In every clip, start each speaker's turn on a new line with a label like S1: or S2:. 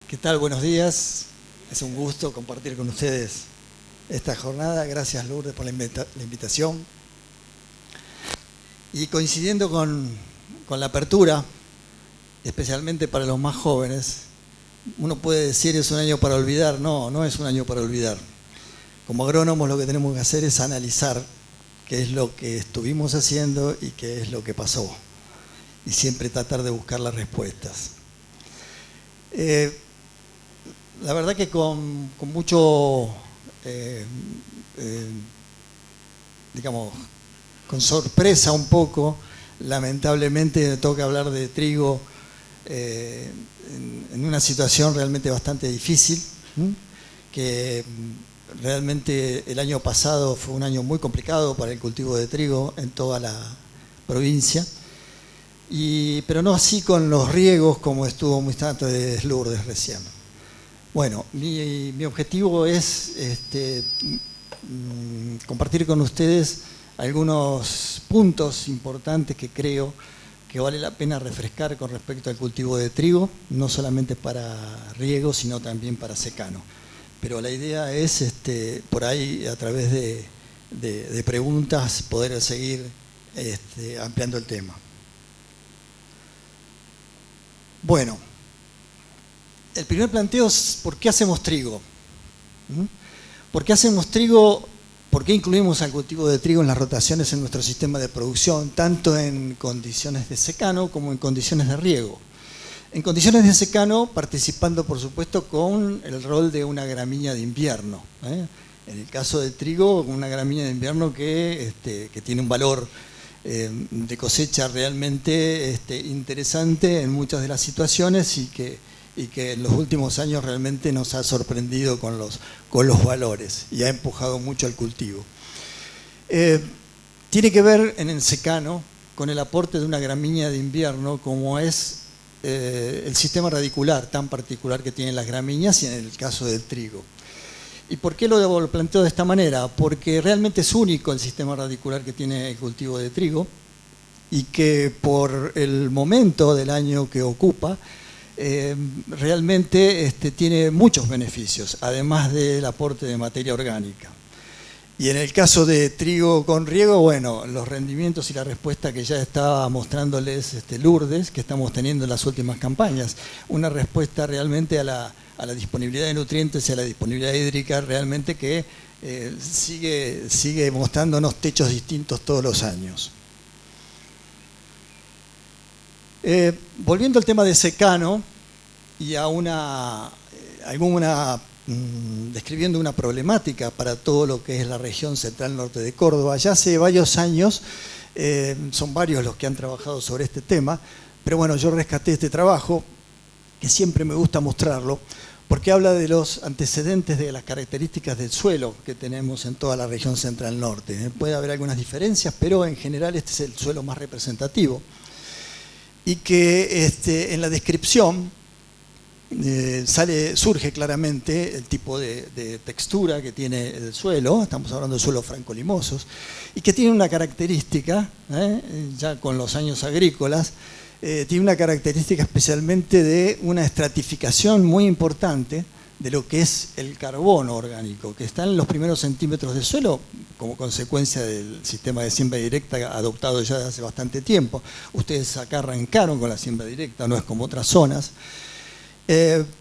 S1: ¿Qué tal? Buenos días. Es un gusto compartir con ustedes esta jornada. Gracias, Lourdes, por la invitación. Y coincidiendo con la apertura, especialmente para los más jóvenes, uno puede decir es un año para olvidar. No, no es un año para olvidar. Como agrónomos lo que tenemos que hacer es analizar qué es lo que estuvimos haciendo y qué es lo que pasó. Y siempre tratar de buscar las respuestas. La verdad que con mucho, digamos, con sorpresa un poco, lamentablemente me toca hablar de trigo en una situación realmente bastante difícil, que realmente el año pasado fue un año muy complicado para el cultivo de trigo en toda la provincia, pero no así con los riegos como estuvo muy tanto de Lourdes recién. Bueno, mi objetivo es compartir con ustedes algunos puntos importantes que creo que vale la pena refrescar con respecto al cultivo de trigo, no solamente para riego, sino también para secano. Pero la idea es, por ahí, a través de preguntas, poder seguir ampliando el tema. Bueno. El primer planteo es ¿por qué hacemos trigo? ¿Por qué hacemos trigo? ¿Por qué incluimos al cultivo de trigo en las rotaciones en nuestro sistema de producción, tanto en condiciones de secano como en condiciones de riego? En condiciones de secano, participando por supuesto con el rol de una gramínea de invierno. En el caso del trigo, una gramínea de invierno que tiene un valor de cosecha realmente interesante en muchas de las situaciones y que en los últimos años realmente nos ha sorprendido con los valores y ha empujado mucho al cultivo. Tiene que ver en el secano con el aporte de una gramínea de invierno como es el sistema radicular tan particular que tienen las gramíneas y en el caso del trigo. ¿Y por qué lo planteo de esta manera? Porque realmente es único el sistema radicular que tiene el cultivo de trigo y que por el momento del año que ocupa, realmente tiene muchos beneficios, además del aporte de materia orgánica. Y en el caso de trigo con riego, bueno, los rendimientos y la respuesta que ya estaba mostrándoles Lourdes, que estamos teniendo en las últimas campañas, una respuesta realmente a la disponibilidad de nutrientes y a la disponibilidad hídrica realmente que sigue mostrándonos techos distintos todos los años. Volviendo al tema de secano y a describiendo una problemática para todo lo que es la región central norte de Córdoba, ya hace varios años, son varios los que han trabajado sobre este tema, pero bueno, yo rescaté este trabajo, que siempre me gusta mostrarlo, porque habla de los antecedentes de las características del suelo que tenemos en toda la región central norte. Puede haber algunas diferencias, pero en general este es el suelo más representativo. Y que en la descripción surge claramente el tipo de textura que tiene el suelo, estamos hablando de suelos francolimosos, y que tiene una característica, ya con los años agrícolas, tiene una característica especialmente de una estratificación muy importante de lo que es el carbono orgánico, que está en los primeros centímetros del suelo como consecuencia del sistema de siembra directa adoptado ya hace bastante tiempo. Ustedes acá arrancaron con la siembra directa, no es como otras zonas,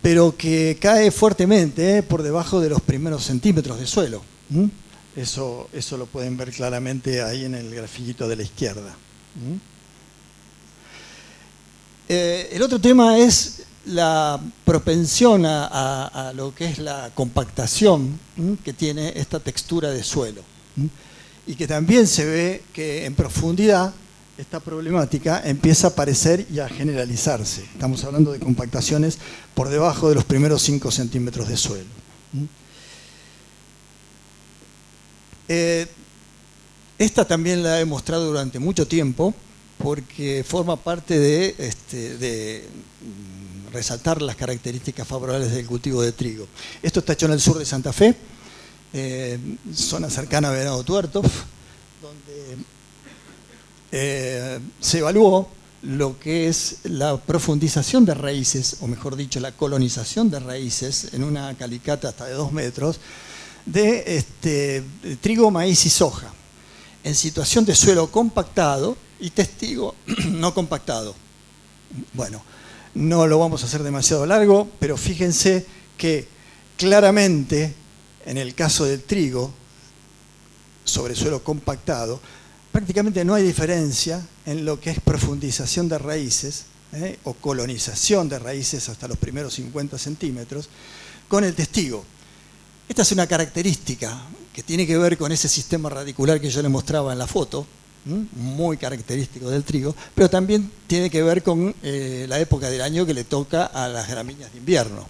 S1: pero que cae fuertemente por debajo de los primeros centímetros de suelo. Eso lo pueden ver claramente ahí en el grafiquito de la izquierda. El otro tema es la propensión a lo que es la compactación que tiene esta textura de suelo. Y que también se ve que en profundidad esta problemática empieza a aparecer y a generalizarse. Estamos hablando de compactaciones por debajo de los primeros 5 centímetros de suelo. Esta también la he mostrado durante mucho tiempo porque forma parte de resaltar las características favorables del cultivo de trigo. Esto está hecho en el sur de Santa Fe, zona cercana a Venado Tuerto, donde se evaluó lo que es la profundización de raíces, o mejor dicho, la colonización de raíces en una calicata hasta de 2 metros, de trigo, maíz y soja, en situación de suelo compactado y testigo no compactado. Bueno, no lo vamos a hacer demasiado largo, pero fíjense que claramente en el caso del trigo sobre suelo compactado, prácticamente no hay diferencia en lo que es profundización de raíces o colonización de raíces hasta los primeros 50 centímetros con el testigo. Esta es una característica que tiene que ver con ese sistema radicular que yo les mostraba en la foto, muy característico del trigo, pero también tiene que ver con la época del año que le toca a las gramíneas de invierno.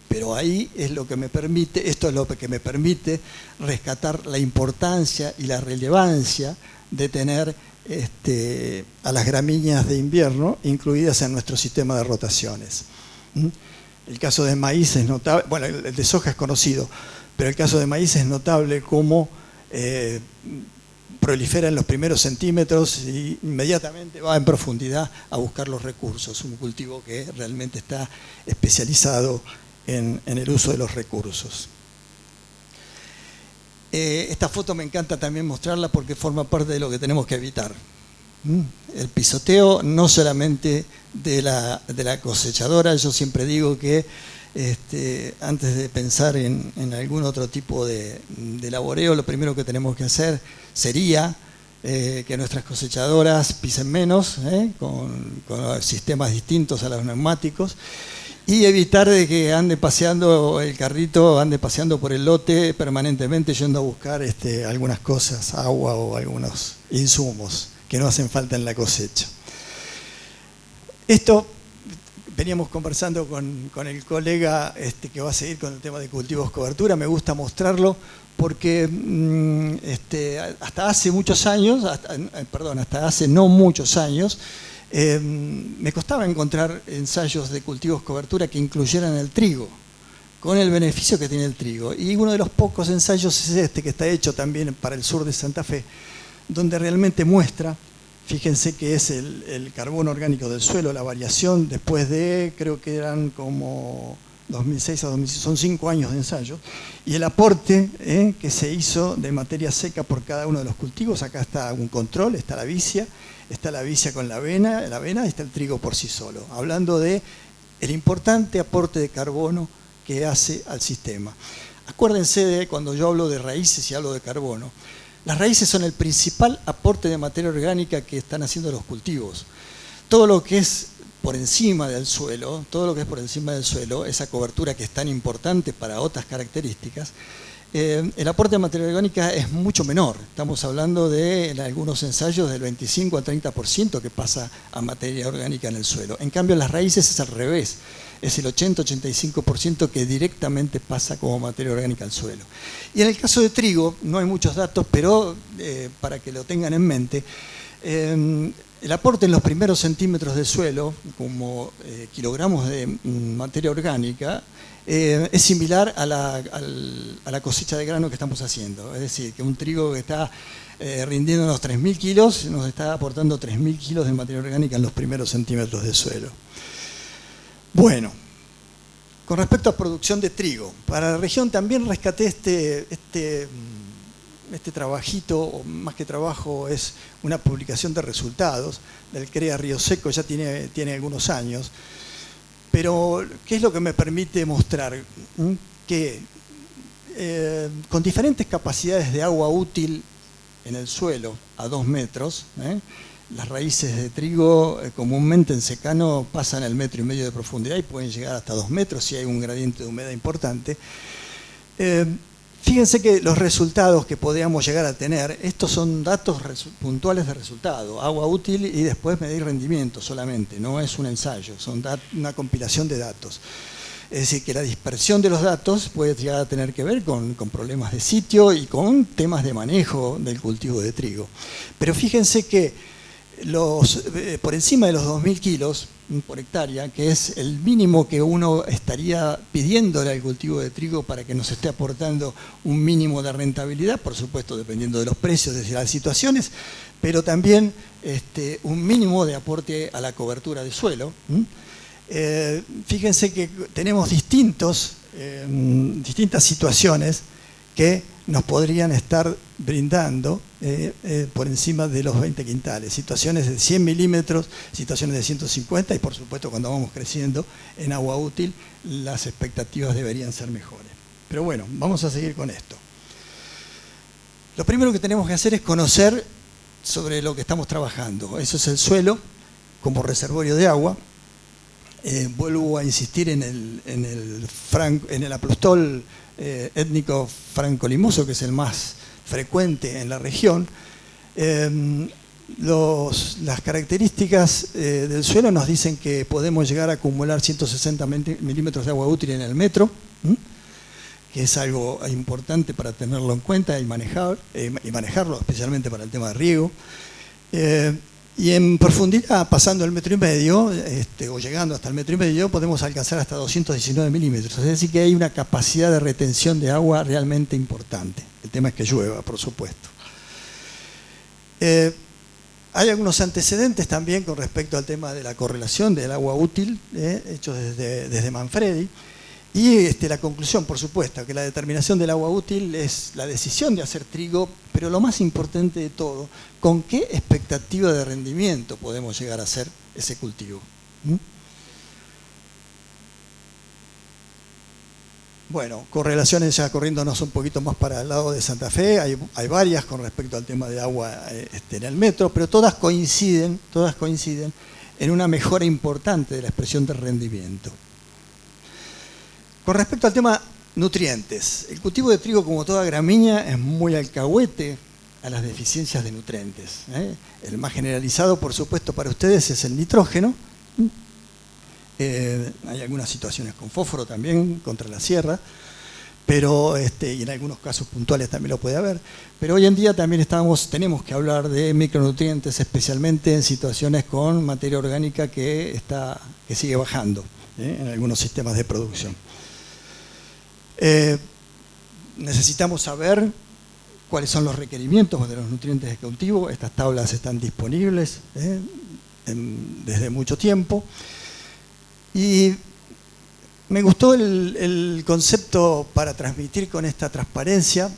S1: Pero ahí es lo que me permite, esto es lo que me permite rescatar la importancia y la relevancia de tener a las gramíneas de invierno incluidas en nuestro sistema de rotaciones. El caso de maíz es notable, bueno, el de soja es conocido, pero el caso de maíz es notable cómo prolifera en los primeros centímetros y inmediatamente va en profundidad a buscar los recursos. Un cultivo que realmente está especializado en el uso de los recursos. Esta foto me encanta también mostrarla porque forma parte de lo que tenemos que evitar. El pisoteo no solamente de la cosechadora, yo siempre digo que antes de pensar en algún otro tipo de laboreo, lo primero que tenemos que hacer sería que nuestras cosechadoras pisen menos, con sistemas distintos a los neumáticos, y evitar de que ande paseando el carrito, ande paseando por el lote permanentemente yendo a buscar algunas cosas, agua o algunos insumos que no hacen falta en la cosecha. Esto veníamos conversando con el colega que va a seguir con el tema de cultivos cobertura. Me gusta mostrarlo porque hasta hace muchos años, hasta hace no muchos años, me costaba encontrar ensayos de cultivos cobertura que incluyeran el trigo, con el beneficio que tiene el trigo. Y uno de los pocos ensayos es que está hecho también para el sur de Santa Fe, donde realmente muestra, fíjense que es el carbono orgánico del suelo, la variación después de, creo que eran como 2006 a 2006, son 5 años de ensayo, y el aporte que se hizo de materia seca por cada uno de los cultivos. Acá está un control, está la vicia con la avena y está el trigo por sí solo, hablando de el importante aporte de carbono que hace al sistema. Acuérdense de cuando yo hablo de raíces y hablo de carbono, las raíces son el principal aporte de materia orgánica que están haciendo los cultivos. Todo lo que es por encima del suelo, esa cobertura que es tan importante para otras características, el aporte de materia orgánica es mucho menor. Estamos hablando de, en algunos ensayos, del 25 al 30% que pasa a materia orgánica en el suelo. En cambio, en las raíces es al revés. Es el 80-85% que directamente pasa como materia orgánica al suelo. Y en el caso de trigo, no hay muchos datos, pero para que lo tengan en mente, el aporte en los primeros centímetros de suelo, como kilogramos de materia orgánica, es similar a la cosecha de grano que estamos haciendo. Es decir, que un trigo que está rindiendo unos 3.000 kilos, nos está aportando 3.000 kilos de materia orgánica en los primeros centímetros de suelo. Bueno, con respecto a producción de trigo, para la región también rescaté este trabajito, o más que trabajo, es una publicación de resultados del CREA Río Seco, ya tiene algunos años. Pero, ¿qué es lo que me permite mostrar? Que con diferentes capacidades de agua útil en el suelo, a 2 metros, las raíces de trigo comúnmente en secano pasan el 1,5 metros de profundidad y pueden llegar hasta 2 metros si hay un gradiente de humedad importante. Fíjense que los resultados que podríamos llegar a tener, estos son datos puntuales de resultado, agua útil y después medir rendimiento solamente, no es un ensayo, son una compilación de datos. Es decir, que la dispersión de los datos puede llegar a tener que ver con problemas de sitio y con temas de manejo del cultivo de trigo. Pero fíjense que por encima de los 2.000 kilos, por hectárea, que es el mínimo que uno estaría pidiéndole al cultivo de trigo para que nos esté aportando un mínimo de rentabilidad, por supuesto dependiendo de los precios, de las situaciones, pero también un mínimo de aporte a la cobertura de suelo. Fíjense que tenemos distintas situaciones que nos podrían estar brindando por encima de los 20 quintales. Situaciones de 100 milímetros, situaciones de 150 y por supuesto cuando vamos creciendo en agua útil las expectativas deberían ser mejores. Pero bueno, vamos a seguir con esto. Lo primero que tenemos que hacer es conocer sobre lo que estamos trabajando. Eso es el suelo como reservorio de agua. Vuelvo a insistir en el aplustol étnico franco-limoso, que es el más frecuente en la región. Las características del suelo nos dicen que podemos llegar a acumular 160 milímetros de agua útil en el metro, que es algo importante para tenerlo en cuenta y manejarlo, especialmente para el tema de riego. Y en profundidad, pasando el 1,5 metros, o llegando hasta el 1,5 metros, podemos alcanzar hasta 219 milímetros. Es decir, que hay una capacidad de retención de agua realmente importante. El tema es que llueva, por supuesto. Hay algunos antecedentes también con respecto al tema de la correlación del agua útil, hechos desde Manfredi. Y la conclusión, por supuesto, que la determinación del agua útil es la decisión de hacer trigo, pero lo más importante de todo, ¿con qué expectativa de rendimiento podemos llegar a hacer ese cultivo? Bueno, correlaciones ya corriéndonos un poquito más para el lado de Santa Fe, hay varias con respecto al tema de agua en el metro, pero todas coinciden en una mejora importante de la expresión de rendimiento. Con respecto al tema nutrientes, el cultivo de trigo, como toda gramínea, es muy alcahuete a las deficiencias de nutrientes. El más generalizado, por supuesto, para ustedes es el nitrógeno. Hay algunas situaciones con fósforo también, contra la sierra, pero y en algunos casos puntuales también lo puede haber. Pero hoy en día también tenemos que hablar de micronutrientes, especialmente en situaciones con materia orgánica que sigue bajando en algunos sistemas de producción. Necesitamos saber cuáles son los requerimientos de los nutrientes de cultivo. Estas tablas están disponibles desde mucho tiempo. Y me gustó el concepto para transmitir con esta transparencia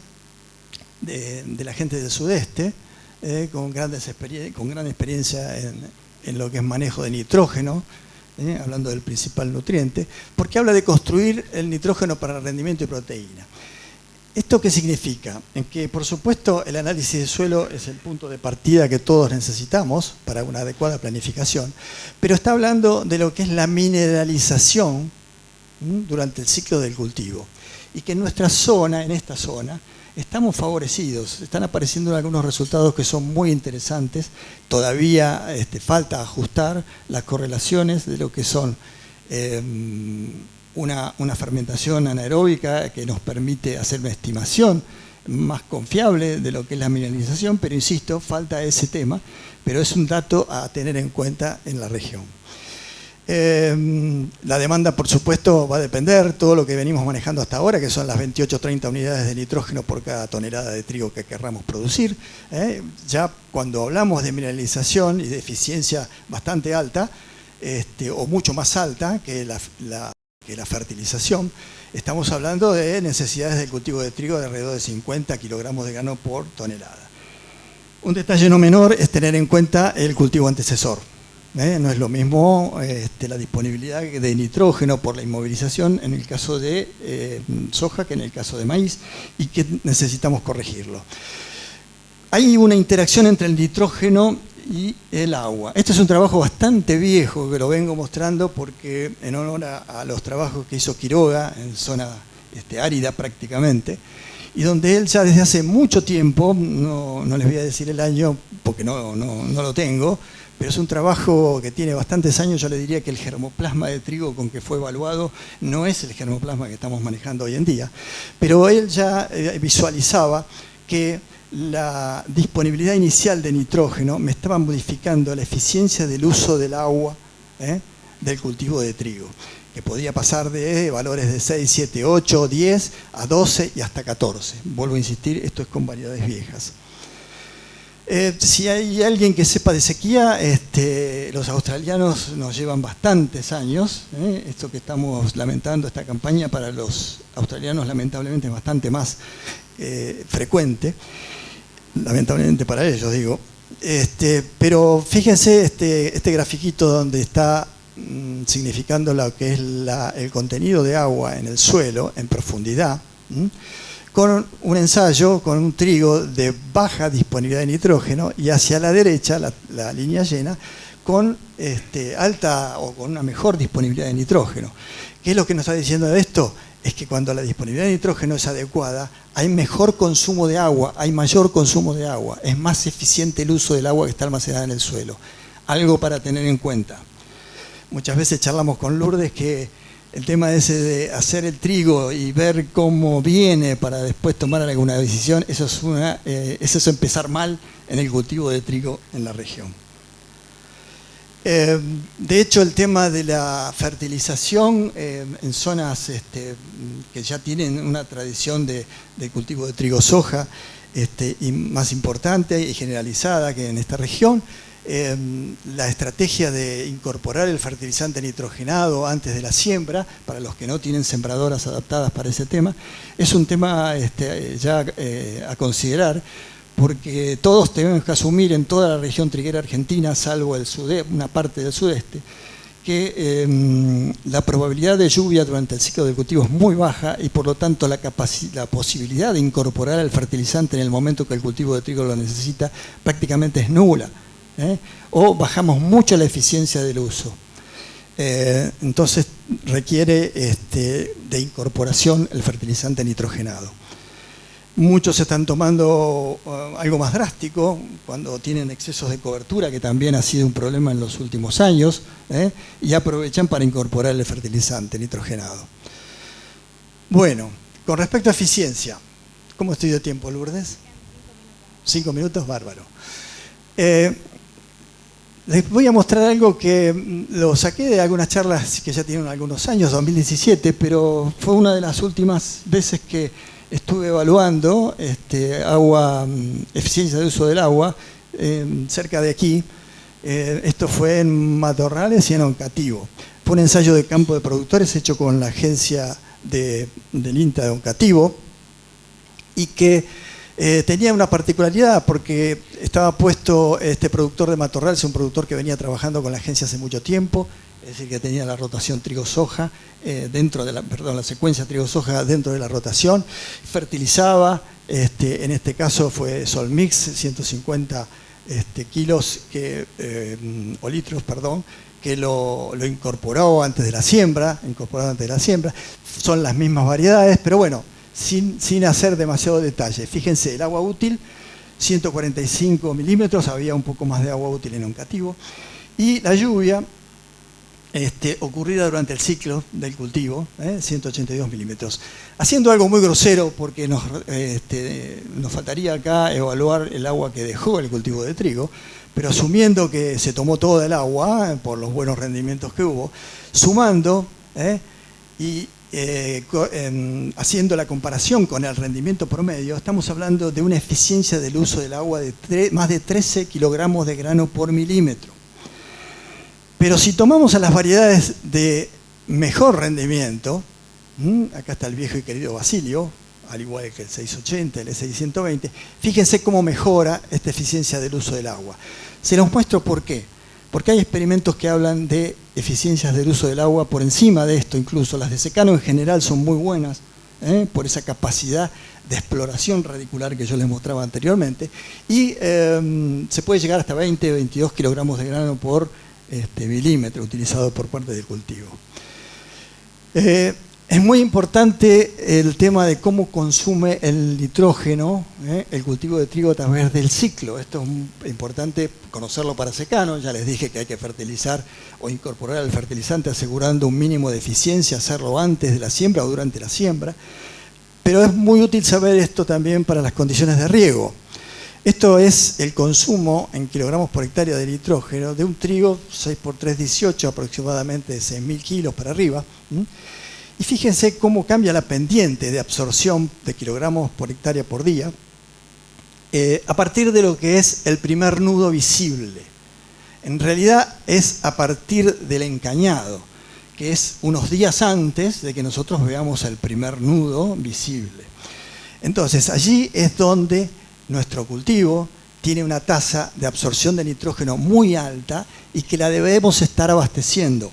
S1: de la gente del sudeste, con gran experiencia en lo que es manejo de nitrógeno, hablando del principal nutriente, porque habla de construir el nitrógeno para rendimiento y proteína. ¿Esto qué significa? En que, por supuesto, el análisis de suelo es el punto de partida que todos necesitamos para una adecuada planificación, pero está hablando de lo que es la mineralización durante el ciclo del cultivo. Y que en esta zona, estamos favorecidos, están apareciendo algunos resultados que son muy interesantes. Todavía falta ajustar las correlaciones de lo que son una fermentación anaeróbica que nos permite hacer una estimación más confiable de lo que es la mineralización, pero insisto, falta ese tema, pero es un dato a tener en cuenta en la región. La demanda, por supuesto, va a depender todo lo que venimos manejando hasta ahora, que son las 28-30 unidades de nitrógeno por cada tonelada de trigo que querramos producir. Ya cuando hablamos de mineralización y de eficiencia bastante alta, o mucho más alta que la fertilización, estamos hablando de necesidades del cultivo de trigo de alrededor de 50 kilogramos de grano por tonelada. Un detalle no menor es tener en cuenta el cultivo antecesor. No es lo mismo la disponibilidad de nitrógeno por la inmovilización en el caso de soja que en el caso de maíz, y que necesitamos corregirlo. Hay una interacción entre el nitrógeno y el agua. Este es un trabajo bastante viejo que lo vengo mostrando porque en honor a los trabajos que hizo Quiroga en zona árida prácticamente, y donde él ya desde hace mucho tiempo, no les voy a decir el año porque no lo tengo, pero es un trabajo que tiene bastantes años. Yo le diría que el germoplasma de trigo con que fue evaluado no es el germoplasma que estamos manejando hoy en día, pero él ya visualizaba que la disponibilidad inicial de nitrógeno me estaba modificando la eficiencia del uso del agua del cultivo de trigo, que podía pasar de valores de 6, 7, 8, 10 a 12 y hasta 14. Vuelvo a insistir, esto es con variedades viejas. Si hay alguien que sepa de sequía, los australianos nos llevan bastantes años. Esto que estamos lamentando, esta campaña para los australianos lamentablemente es bastante más frecuente. Lamentablemente para ellos, digo. Pero fíjense este grafiquito donde está significando lo que es el contenido de agua en el suelo, en profundidad, con un ensayo con un trigo de baja disponibilidad de nitrógeno, y hacia la derecha, la línea llena, con alta o con una mejor disponibilidad de nitrógeno. ¿Qué es lo que nos está diciendo esto? Es que cuando la disponibilidad de nitrógeno es adecuada, hay mejor consumo de agua, hay mayor consumo de agua, es más eficiente el uso del agua que está almacenada en el suelo. Algo para tener en cuenta. Muchas veces charlamos con Lourdes que el tema ese de hacer el trigo y ver cómo viene para después tomar alguna decisión, eso es empezar mal en el cultivo de trigo en la región. De hecho, el tema de la fertilización en zonas que ya tienen una tradición de cultivo de trigo-soja y más importante y generalizada que en esta región, la estrategia de incorporar el fertilizante nitrogenado antes de la siembra, para los que no tienen sembradoras adaptadas para ese tema, es un tema ya a considerar, porque todos tenemos que asumir en toda la región triguera argentina, salvo el sudeste, una parte del sudeste, que la probabilidad de lluvia durante el ciclo del cultivo es muy baja y por lo tanto la posibilidad de incorporar el fertilizante en el momento que el cultivo de trigo lo necesita prácticamente es nula. O bajamos mucho la eficiencia del uso. Entonces requiere de incorporación el fertilizante nitrogenado. Muchos están tomando algo más drástico cuando tienen excesos de cobertura, que también ha sido un problema en los últimos años, y aprovechan para incorporar el fertilizante nitrogenado. Bueno, con respecto a eficiencia, ¿cómo estoy de tiempo, Lourdes? 5 minutos, bárbaro. Les voy a mostrar algo que lo saqué de algunas charlas que ya tienen algunos años, 2017, pero fue una de las últimas veces que estuve evaluando eficiencia de uso del agua cerca de aquí. Esto fue en Matorrales y en Oncativo. Fue un ensayo de campo de productores hecho con la agencia del INTA de Oncativo y que tenía una particularidad porque estaba puesto este productor de Matorrales, un productor que venía trabajando con la agencia hace mucho tiempo, es decir, que tenía la rotación trigo-soja dentro de la secuencia trigo-soja dentro de la rotación, fertilizaba, en este caso fue Solmix, 150 kilos o litros, perdón, que lo incorporó antes de la siembra, son las mismas variedades, pero bueno, sin hacer demasiado detalle. Fíjense, el agua útil, 145 milímetros, había un poco más de agua útil en Oncativo, y la lluvia ocurrida durante el ciclo del cultivo, 182 milímetros. Haciendo algo muy grosero, porque nos faltaría acá evaluar el agua que dejó el cultivo de trigo, pero asumiendo que se tomó toda el agua por los buenos rendimientos que hubo, sumando y haciendo la comparación con el rendimiento promedio, estamos hablando de una eficiencia del uso del agua de más de 13 kilogramos de grano por milímetro. Pero si tomamos a las variedades de mejor rendimiento, acá está el viejo y querido Basilio, al igual que el 680, el E620, fíjense cómo mejora esta eficiencia del uso del agua. Se los muestro por qué. Porque hay experimentos que hablan de eficiencias del uso del agua por encima de esto, incluso las de secano en general son muy buenas, por esa capacidad de exploración radicular que yo les mostraba anteriormente, y se puede llegar hasta 20 o 22 kilogramos de grano por milímetro utilizado por parte del cultivo. Es muy importante el tema de cómo consume el nitrógeno el cultivo de trigo a través del ciclo. Esto es importante conocerlo para secano. Ya les dije que hay que fertilizar o incorporar el fertilizante asegurando un mínimo de eficiencia, hacerlo antes de la siembra o durante la siembra. Pero es muy útil saber esto también para las condiciones de riego. Esto es el consumo en kilogramos por hectárea de nitrógeno de un trigo 6 por 3, 18, aproximadamente de 6.000 kilos para arriba. Y fíjense cómo cambia la pendiente de absorción de kilogramos por hectárea por día a partir de lo que es el primer nudo visible. En realidad es a partir del encañado, que es unos días antes de que nosotros veamos el primer nudo visible. Entonces allí es donde nuestro cultivo tiene una tasa de absorción de nitrógeno muy alta y que la debemos estar abasteciendo.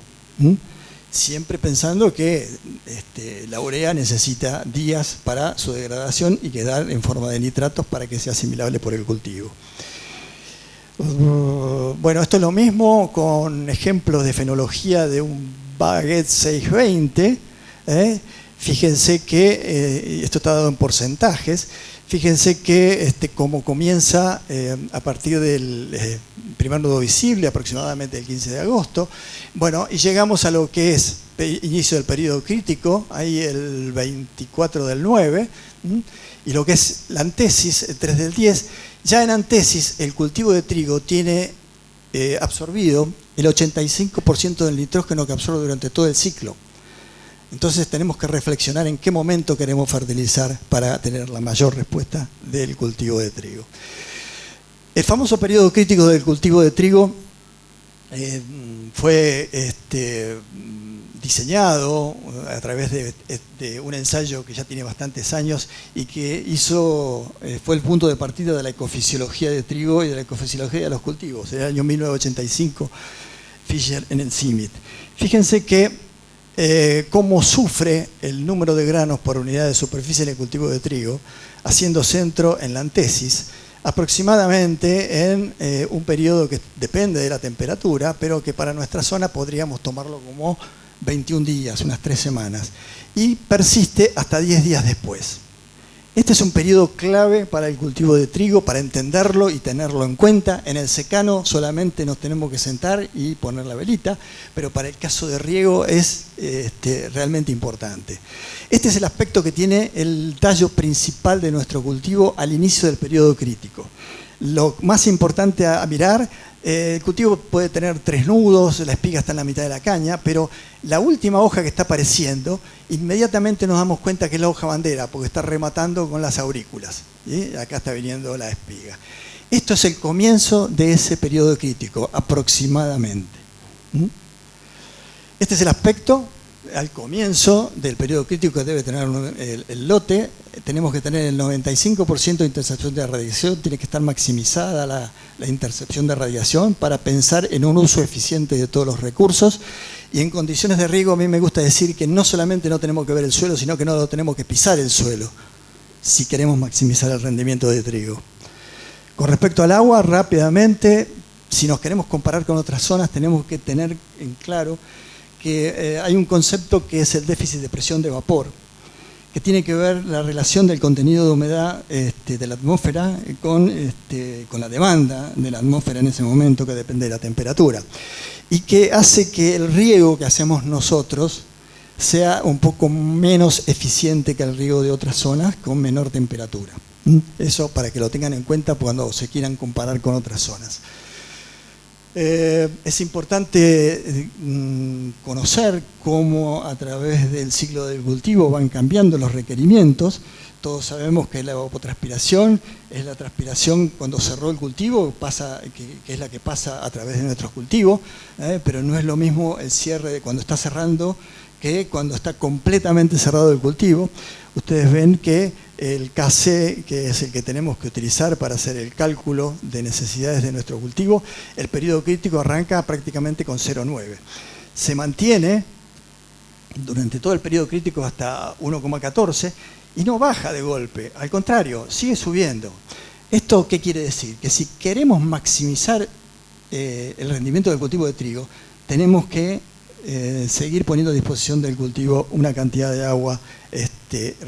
S1: Siempre pensando que la urea necesita días para su degradación y quedar en forma de nitratos para que sea asimilable por el cultivo. Bueno, esto es lo mismo con ejemplos de fenología de un Baguette 620. Fíjense que, esto está dado en porcentajes, fíjense que como comienza a partir del primer nudo visible, aproximadamente el 15 de agosto, bueno, y llegamos a lo que es inicio del periodo crítico, ahí el 24 del 9, y lo que es la antesis, el 3 del 10, ya en antesis el cultivo de trigo tiene absorbido el 85% del nitrógeno que absorbe durante todo el ciclo. Entonces tenemos que reflexionar en qué momento queremos fertilizar para tener la mayor respuesta del cultivo de trigo. El famoso periodo crítico del cultivo de trigo fue diseñado a través de un ensayo que ya tiene bastantes años y que fue el punto de partida de la ecofisiología de trigo y de la ecofisiología de los cultivos, en el año 1985, Fischer en el CIMMYT. Fíjense que cómo sufre el número de granos por unidad de superficie en el cultivo de trigo, haciendo centro en la antesis, aproximadamente en un periodo que depende de la temperatura, pero que para nuestra zona podríamos tomarlo como 21 días, unas 3 semanas, y persiste hasta 10 días después. Este es un periodo clave para el cultivo de trigo, para entenderlo y tenerlo en cuenta. En el secano solamente nos tenemos que sentar y poner la velita, pero para el caso de riego es realmente importante. Este es el aspecto que tiene el tallo principal de nuestro cultivo al inicio del periodo crítico. Lo más importante a mirar, el cultivo puede tener 3 nudos, la espiga está en la mitad de la caña, pero la última hoja que está apareciendo, inmediatamente nos damos cuenta que es la hoja bandera, porque está rematando con las aurículas. ¿Sí? Acá está viniendo la espiga. Esto es el comienzo de ese periodo crítico, aproximadamente. Este es el aspecto al comienzo del periodo crítico que debe tener el lote. Tenemos que tener el 95% de intercepción de radiación, tiene que estar maximizada la intercepción de radiación para pensar en un uso eficiente de todos los recursos. Y en condiciones de riego a mí me gusta decir que no solamente no tenemos que ver el suelo, sino que no tenemos que pisar el suelo si queremos maximizar el rendimiento de trigo. Con respecto al agua, rápidamente, si nos queremos comparar con otras zonas, tenemos que tener en claro que hay un concepto que es el déficit de presión de vapor, que tiene que ver la relación del contenido de humedad de la atmósfera con la demanda de la atmósfera en ese momento, que depende de la temperatura, y que hace que el riego que hacemos nosotros sea un poco menos eficiente que el riego de otras zonas con menor temperatura. Eso para que lo tengan en cuenta cuando se quieran comparar con otras zonas. Es importante conocer cómo a través del ciclo del cultivo van cambiando los requerimientos. Todos sabemos que la evapotranspiración es la transpiración cuando cerró el cultivo, que es la que pasa a través de nuestros cultivos, pero no es lo mismo el cierre de cuando está cerrando que cuando está completamente cerrado el cultivo. Ustedes ven que el KC, que es el que tenemos que utilizar para hacer el cálculo de necesidades de nuestro cultivo, el periodo crítico arranca prácticamente con 0,9. Se mantiene durante todo el periodo crítico hasta 1,14 y no baja de golpe, al contrario, sigue subiendo. ¿Esto qué quiere decir? Que si queremos maximizar el rendimiento del cultivo de trigo, tenemos que seguir poniendo a disposición del cultivo una cantidad de agua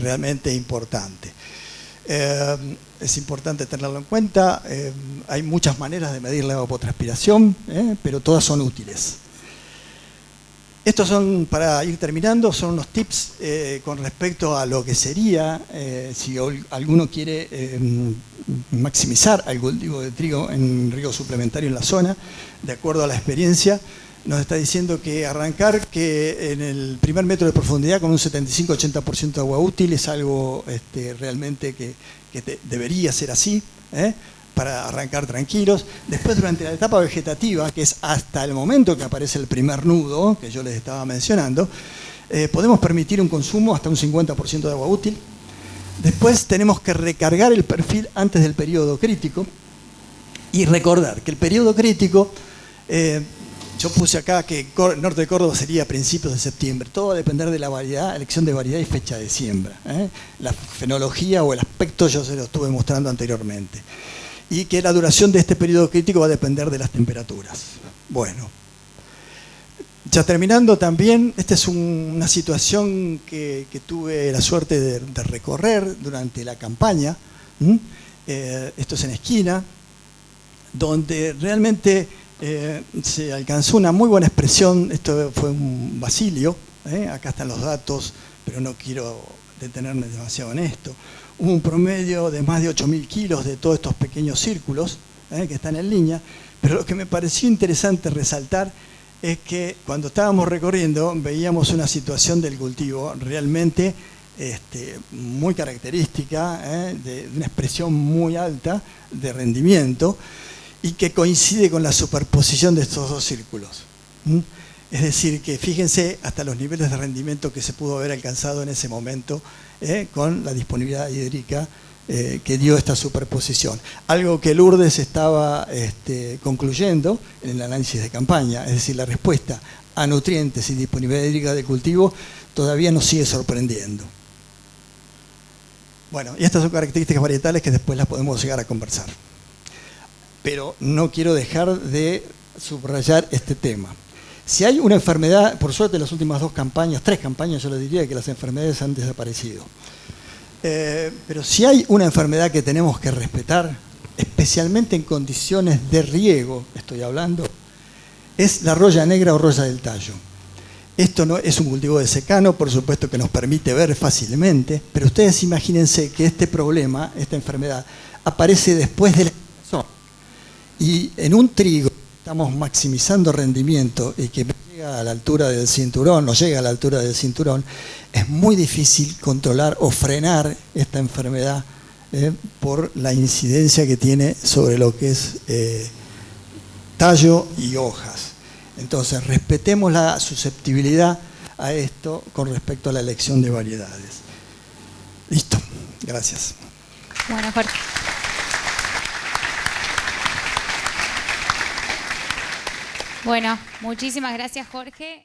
S1: realmente importante. Es importante tenerlo en cuenta. Hay muchas maneras de medir la evapotranspiración, pero todas son útiles. Estos son, para ir terminando, son unos tips con respecto a lo que sería, si alguno quiere maximizar el cultivo de trigo en riego suplementario en la zona, de acuerdo a la experiencia. Nos está diciendo que arrancar que en el primer metro de profundidad con un 75-80% de agua útil es algo realmente que debería ser así, para arrancar tranquilos. Después, durante la etapa vegetativa, que es hasta el momento que aparece el primer nudo, que yo les estaba mencionando, podemos permitir un consumo hasta un 50% de agua útil. Después tenemos que recargar el perfil antes del periodo crítico y recordar que el periodo crítico, yo puse acá que el norte de Córdoba sería a principios de septiembre. Todo va a depender de la variedad, elección de variedad y fecha de siembra. La fenología o el aspecto yo se lo estuve mostrando anteriormente. Y que la duración de este periodo crítico va a depender de las temperaturas. Bueno, ya terminando también, esta es una situación que tuve la suerte de recorrer durante la campaña. Esto es en Esquina, donde realmente se alcanzó una muy buena expresión. Esto fue un basilio, acá están los datos, pero no quiero detenerme demasiado en esto. Hubo un promedio de más de 8.000 kilos de todos estos pequeños círculos que están en línea, pero lo que me pareció interesante resaltar es que cuando estábamos recorriendo veíamos una situación del cultivo realmente muy característica, de una expresión muy alta de rendimiento y que coincide con la superposición de estos dos círculos. Es decir, que fíjense hasta los niveles de rendimiento que se pudo haber alcanzado en ese momento con la disponibilidad hídrica que dio esta superposición. Algo que Lourdes estaba concluyendo en el análisis de campaña, es decir, la respuesta a nutrientes y disponibilidad hídrica de cultivo todavía nos sigue sorprendiendo. Bueno, y estas son características varietales que después las podemos llegar a conversar. Pero no quiero dejar de subrayar este tema. Si hay una enfermedad, por suerte en las últimas 3 campañas yo le diría que las enfermedades han desaparecido. Pero si hay una enfermedad que tenemos que respetar, especialmente en condiciones de riego, estoy hablando, es la roya negra o roya del tallo. Esto no es un cultivo de secano, por supuesto que nos permite ver fácilmente, pero ustedes imagínense que este problema, esta enfermedad, aparece después de la estación. Y en un trigo estamos maximizando rendimiento y que llega a la altura del cinturón, no llega a la altura del cinturón, es muy difícil controlar o frenar esta enfermedad por la incidencia que tiene sobre lo que es tallo y hojas. Entonces, respetemos la susceptibilidad a esto con respecto a la elección de variedades. Listo, gracias.
S2: Bueno, Jorge. Bueno, muchísimas gracias, Jorge.